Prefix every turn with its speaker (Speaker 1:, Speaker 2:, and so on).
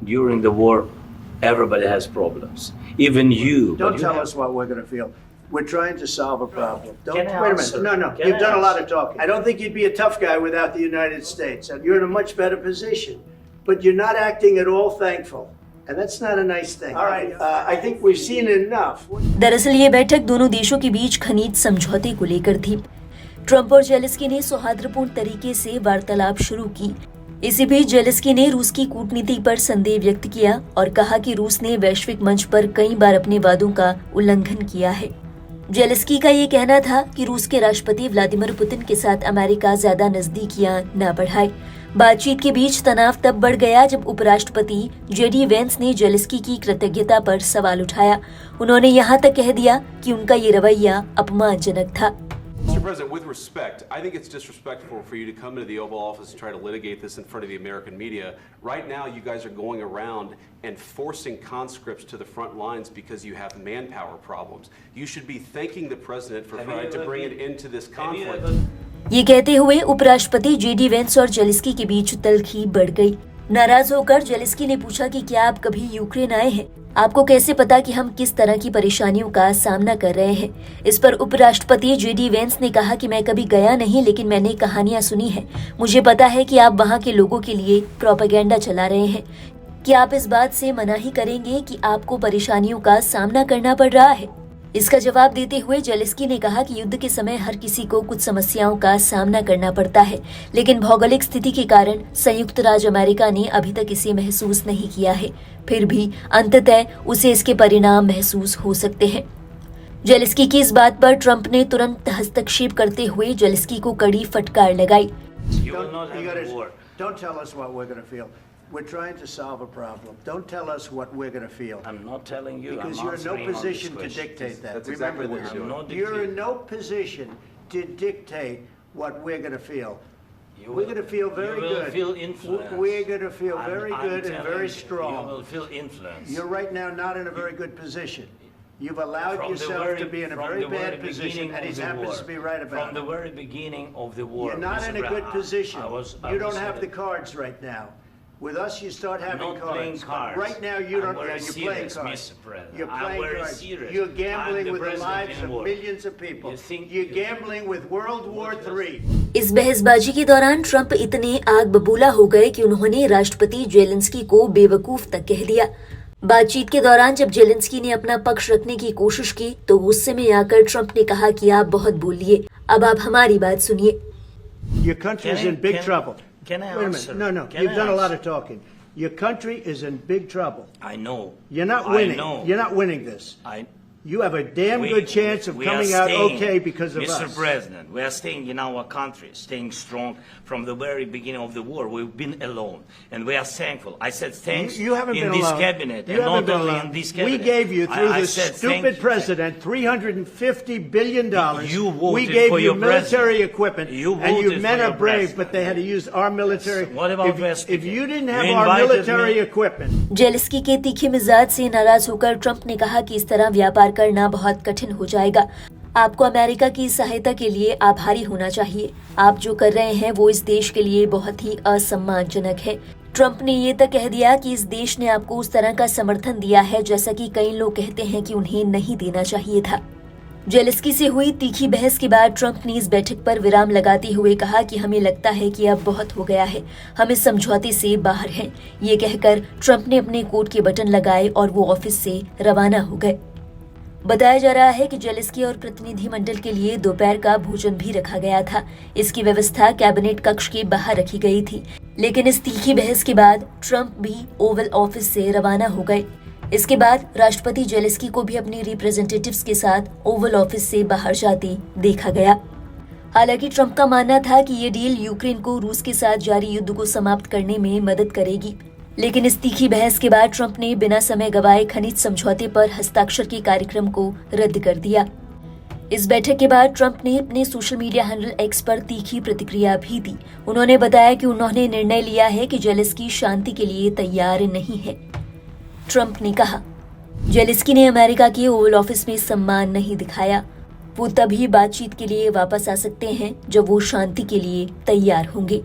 Speaker 1: during the war, everybody has problems. Even you.
Speaker 2: Don't
Speaker 1: but you
Speaker 2: tell
Speaker 1: have-
Speaker 2: us what we're going to feel. We're trying to solve a problem. Don't,
Speaker 1: Can I
Speaker 2: wait a
Speaker 1: answer?
Speaker 2: minute. No.
Speaker 1: Can
Speaker 2: You've
Speaker 1: I
Speaker 2: done a lot
Speaker 1: answer?
Speaker 2: of talking. I don't think you'd be a tough guy without the United States. And you're in a much better position. But you're not acting at all thankful. And that's not a nice thing. All right. I think we've seen enough.
Speaker 3: दरअसल ये बैठक दोनों देशों के बीच खनिज समझौते को लेकर थी। ट्रंप और जेलेंस्की ने सौहार्दपूर्ण तरीके से वार्तालाप शुरू की। इसी बीच जेलेंस्की ने रूस की कूटनीति पर संदेह व्यक्त किया और कहा कि रूस ने वैश्विक मंच पर कई बार अपने वादों का उल्लंघन किया है। जेलेंस्की का ये कहना था कि रूस के राष्ट्रपति व्लादिमीर पुतिन के साथ अमेरिका ज्यादा नजदीकियां न बढ़ाए। बातचीत के बीच तनाव तब बढ़ गया जब उपराष्ट्रपति जेडी वेंस ने जेलेंस्की की कृतज्ञता पर सवाल उठाया। उन्होंने यहाँ तक कह दिया कि उनका ये रवैया अपमानजनक था।
Speaker 4: Mr. President, with respect, I think it's disrespectful for you to come into the Oval Office and try to litigate this in front of the American media. Right now, you guys are going around and forcing conscripts to the front lines because you have manpower problems. You should be thanking the President for trying to bring an end to this conflict.
Speaker 3: ये कहते हुए उपराष्ट्रपति JD Vance और Zelensky के बीच तल्खी बढ़ गई। नाराज होकर जेलेंस्की ने पूछा कि क्या आप कभी यूक्रेन आए हैं? आपको कैसे पता कि हम किस तरह की परेशानियों का सामना कर रहे हैं? इस पर उपराष्ट्रपति जेडी वेंस ने कहा कि मैं कभी गया नहीं, लेकिन मैंने कहानियां सुनी हैं। मुझे पता है कि आप वहां के लोगों के लिए प्रोपेगेंडा चला रहे हैं। क्या आप इस बात से मनाही करेंगे कि आपको परेशानियों का सामना करना पड़ रहा है? इसका जवाब देते हुए जेलेंस्की ने कहा कि युद्ध के समय हर किसी को कुछ समस्याओं का सामना करना पड़ता है, लेकिन भौगोलिक स्थिति के कारण संयुक्त राज्य अमेरिका ने अभी तक इसे महसूस नहीं किया है। फिर भी अंततः उसे इसके परिणाम महसूस हो सकते हैं। जेलेंस्की की इस बात पर ट्रंप ने तुरंत हस्तक्षेप करते हुए जेलेंस्की को कड़ी फटकार लगाई।
Speaker 1: You will not
Speaker 2: You
Speaker 1: have
Speaker 2: gotta-
Speaker 1: a war.
Speaker 2: Don't tell us what we're going to feel. We're trying to solve a problem. Don't tell us what we're going to feel.
Speaker 1: I'm not telling you.
Speaker 2: Because
Speaker 1: I'm
Speaker 2: you're in no
Speaker 1: answering on this
Speaker 2: position to
Speaker 1: question.
Speaker 2: dictate that.
Speaker 4: That's
Speaker 2: Remember
Speaker 4: exactly what
Speaker 2: this.
Speaker 4: you're
Speaker 1: I'm not
Speaker 2: You're in
Speaker 1: dictating.
Speaker 2: no position to dictate what we're going to feel.
Speaker 1: You
Speaker 2: We're going to feel very
Speaker 1: you will
Speaker 2: good.
Speaker 1: Feel influence.
Speaker 2: We're going to feel
Speaker 1: I'm-
Speaker 2: very
Speaker 1: I'm
Speaker 2: good and
Speaker 1: telling
Speaker 2: very
Speaker 1: you,
Speaker 2: strong.
Speaker 1: You will feel influence.
Speaker 2: You're right now not in a very good position. You've allowed
Speaker 1: From the
Speaker 2: yourself
Speaker 1: very-
Speaker 2: to be in a
Speaker 1: from
Speaker 2: very
Speaker 1: the
Speaker 2: bad
Speaker 1: very
Speaker 2: position,
Speaker 1: beginning
Speaker 2: and he
Speaker 1: of the
Speaker 2: happens
Speaker 1: war.
Speaker 2: to be right about
Speaker 1: From the
Speaker 2: it.
Speaker 1: very beginning of the war.
Speaker 2: You're not
Speaker 1: Mr.
Speaker 2: in a good
Speaker 1: Brown,
Speaker 2: position.
Speaker 1: I
Speaker 2: You
Speaker 1: was
Speaker 2: don't have
Speaker 1: in
Speaker 2: the cards right now. With us, you start having
Speaker 1: not
Speaker 2: cards.
Speaker 1: playing cards.
Speaker 2: Right now, you
Speaker 1: I'm
Speaker 2: don't.
Speaker 1: very
Speaker 2: Yeah, you're playing
Speaker 1: serious,
Speaker 2: cards.
Speaker 1: Mr. President.
Speaker 2: You're
Speaker 1: I'm
Speaker 2: playing
Speaker 1: very
Speaker 2: cards.
Speaker 1: serious.
Speaker 2: You're
Speaker 1: I'm
Speaker 2: gambling
Speaker 1: the
Speaker 2: with the
Speaker 1: president
Speaker 2: lives
Speaker 1: in
Speaker 2: of
Speaker 1: war.
Speaker 2: millions of people.
Speaker 1: You think-
Speaker 2: You're gambling with World War III.
Speaker 3: इस बहसबाजी के दौरान Trump इतने आग बबूला हो गए कि उन्होंने राष्ट्रपति जेलेंस्की को बेवकूफ तक कह दिया। बातचीत के दौरान जब जेलेंस्की ने अपना पक्ष रखने की कोशिश की तो गुस्से में आकर ट्रंप ने कहा कि आप बहुत बोलिए, अब आप हमारी बात सुनिए।
Speaker 2: Your country is
Speaker 1: Can I-
Speaker 2: in big
Speaker 1: can-
Speaker 2: trouble.
Speaker 1: can I
Speaker 2: Wait a
Speaker 1: answer?
Speaker 2: minute. No.
Speaker 1: Can
Speaker 2: You've
Speaker 1: I
Speaker 2: done a lot
Speaker 1: answer?
Speaker 2: of talking. Your country is in big trouble.
Speaker 1: I know.
Speaker 2: You're not
Speaker 1: I
Speaker 2: winning.
Speaker 1: know.
Speaker 2: You're not winning this.
Speaker 1: I.
Speaker 2: You have a damn
Speaker 1: We-
Speaker 2: good chance of
Speaker 1: we are
Speaker 2: coming out
Speaker 1: staying,
Speaker 2: okay because of
Speaker 1: Mr.
Speaker 2: us.
Speaker 1: President, we are staying in our country, staying strong from the very beginning of the war. We've been alone, and we are thankful. I said thanks
Speaker 2: You haven't
Speaker 1: in
Speaker 2: been
Speaker 1: this
Speaker 2: alone.
Speaker 1: cabinet,
Speaker 2: You
Speaker 1: and
Speaker 2: haven't
Speaker 1: not
Speaker 2: been
Speaker 1: only
Speaker 2: alone.
Speaker 1: in this cabinet.
Speaker 2: We gave you, through
Speaker 1: I
Speaker 2: this
Speaker 1: said thank
Speaker 2: stupid
Speaker 1: you.
Speaker 2: president, $350 billion.
Speaker 1: You voted
Speaker 2: we gave
Speaker 1: for
Speaker 2: you
Speaker 1: your
Speaker 2: military
Speaker 1: president.
Speaker 2: equipment.
Speaker 1: You
Speaker 2: and you
Speaker 1: voted
Speaker 2: men
Speaker 1: for
Speaker 2: are
Speaker 1: your
Speaker 2: brave,
Speaker 1: president.
Speaker 2: but they had to use our military.
Speaker 1: What about
Speaker 2: if,
Speaker 1: West
Speaker 2: if you didn't
Speaker 1: You
Speaker 2: have our
Speaker 1: invited
Speaker 2: military
Speaker 1: me.
Speaker 2: equipment.
Speaker 3: Zelensky के तीखे मिजाज से नाराज होकर Trump ने कहा कि इस तरह व्यापार करना बहुत कठिन हो जाएगा। आपको अमेरिका की सहायता के लिए आभारी होना चाहिए। आप जो कर रहे हैं वो इस देश के लिए बहुत ही असम्मानजनक है। ट्रंप ने ये तक कह दिया कि इस देश ने आपको उस तरह का समर्थन दिया है जैसा कि कई लोग कहते हैं कि उन्हें नहीं देना चाहिए था। जेलेंस्की से हुई तीखी बहस के बाद ट्रंप ने इस बैठक पर विराम लगाते हुए कहा कि हमें लगता है कि अब बहुत हो गया है, हम इस समझौते से बाहर हैं। ये कहकर ट्रंप ने अपने कोट के बटन लगाए और वो ऑफिस से रवाना हो गए। बताया जा रहा है कि जेलेंस्की और प्रतिनिधिमंडल के लिए दोपहर का भोजन भी रखा गया था। इसकी व्यवस्था कैबिनेट कक्ष के बाहर रखी गई थी, लेकिन इस तीखी बहस के बाद ट्रंप भी ओवल ऑफिस से रवाना हो गए। इसके बाद राष्ट्रपति जेलेंस्की को भी अपने रिप्रेजेंटेटिव्स के साथ ओवल ऑफिस से बाहर जाते देखा गया। हालांकि ट्रंप का मानना था कि ये डील यूक्रेन को रूस के साथ जारी युद्ध को समाप्त करने में मदद करेगी, लेकिन इस तीखी बहस के बाद ट्रंप ने बिना समय गवाए खनिज समझौते पर हस्ताक्षर के कार्यक्रम को रद्द कर दिया। इस बैठक के बाद ट्रंप ने अपने सोशल मीडिया हैंडल एक्स पर तीखी प्रतिक्रिया भी दी। उन्होंने बताया कि उन्होंने निर्णय लिया है कि जेलेंस्की शांति के लिए तैयार नहीं है। ट्रंप ने कहा, जेलेंस्की ने अमेरिका के ओवल ऑफिस में सम्मान नहीं दिखाया। वो तभी बातचीत के लिए वापस आ सकते हैं जब वो शांति के लिए तैयार होंगे।